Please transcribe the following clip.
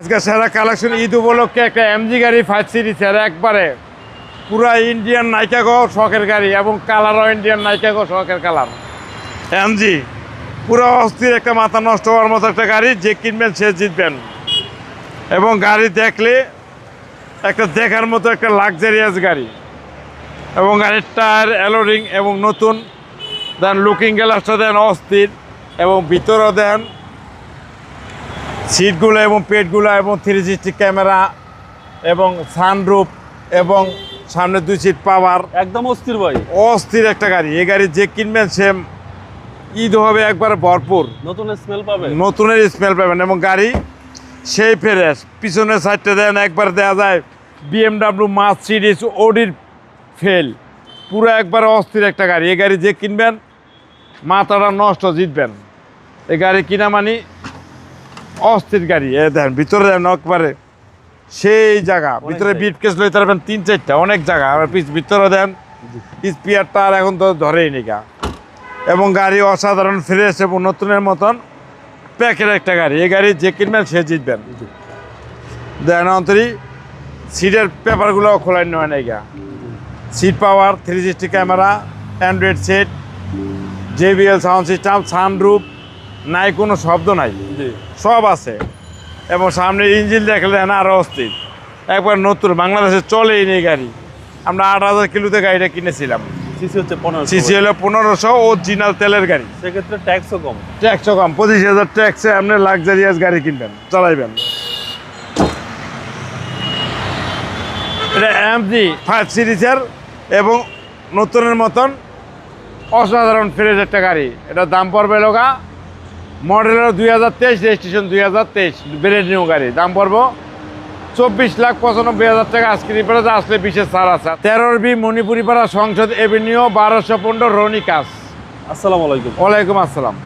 আজকে সেরা কালেকশন ঈদ উপলক্ষে একটা এমজি গাড়ি 5 সিরিজের একবারে পুরা ইন্ডিয়ান নাইকা গো শখের গাড়ি এবং কালারও ইন্ডিয়ান নাইকা গো শখের কালার এমজি পুরো অস্থির একটা মাথা নষ্ট হওয়ার মতো একটা গাড়ি, যে কিনবেন সে জিতবেন। এবং গাড়ি দেখলে একটা দেখার মতো একটা লাক্সারিয়াস গাড়ি, এবং গাড়ির টায়ার অ্যালোরিং এবং নতুন দেন, লুকিং গ্লাসটা দেন অস্থির, এবং ভিতরেও দেন সিটগুলো এবং পেটগুলো এবং 360 ক্যামেরা এবং সানরুফ এবং সামনে 2 সিট পাওয়ার, একদম অস্থির ভাই, অস্থির একটা গাড়ি। এই গাড়ি যে কিনবেন সে ঈদ হবে একবারে ভরপুর, নতুন স্মেল পাবে, নতুনের স্মেল পাবেন। এবং গাড়ি সেই ফ্রেশ, পিছনের সাইডটা দেন একবার দেওয়া যায় BMW মার্সিডিজ অডির ফেল, পুরো একবারে অস্থির একটা গাড়ি। এই গাড়ি যে কিনবেন মাথাটা নষ্ট, জিতবেন। এই গাড়ি কিনা মানে অস্থির গাড়ি। এ দেন ভিতরে দেন একবারে সেই জায়গা, ভিতরে বিট কেস লইতে পারবেন 3-4টা, অনেক জায়গা। আর ভিতরে দেন স্পিয়ার টায়ার এখন তো ধরেই নিকা, এবং গাড়ি অসাধারণ ফ্রেশ এবং নতুনের মতন প্যাকের একটা গাড়ি। এই গাড়ি যে কিনবেন সে জিতবেন। দেন অন্তরি সিটের পেপারগুলোও খোলাই নয় নাই গা, seat power, 360 camera, android set, JBL sound system, sunroof, নাই কোনো শব্দ নাই, সব আছে। এবং সামনে ইঞ্জিন দেখলে না আরও অস্থির, একবার নতুন, বাংলাদেশে চলেই নেই গাড়ি। আমরা 8000 কিলোতে গাড়িটা কিনেছিলাম। সিসি হচ্ছে 1500, সিসি হলো 1500, অরিজিনাল তেলের গাড়ি, সেক্ষেত্রে ট্যাক্সও কম, ট্যাক্সও কম। 25,000 ট্যাক্সে আপনি লাক্সারিয়াস গাড়ি কিনবেন, চালাইবেন। এটা এমজি 5 সিরিজের এবং নতুনের মতন অসাধারণ ফ্রেশ একটা গাড়ি। এটা দাম পড়বে লোকা মডেলের 2023, রেজিস্ট্রেশন 2023, ব্র্যান্ড নিউ গাড়ি। দাম পড়বো 24,95,000 টাকা। আজকে রিপারে আসলে বিশেষ ছাড় আছে। 13B মণিপুরি পাড়া, সংসদ এভিনিউ, 1215, রনি কাস। আসসালামু আলাইকুম। ওয়ালাইকুম আসসালাম।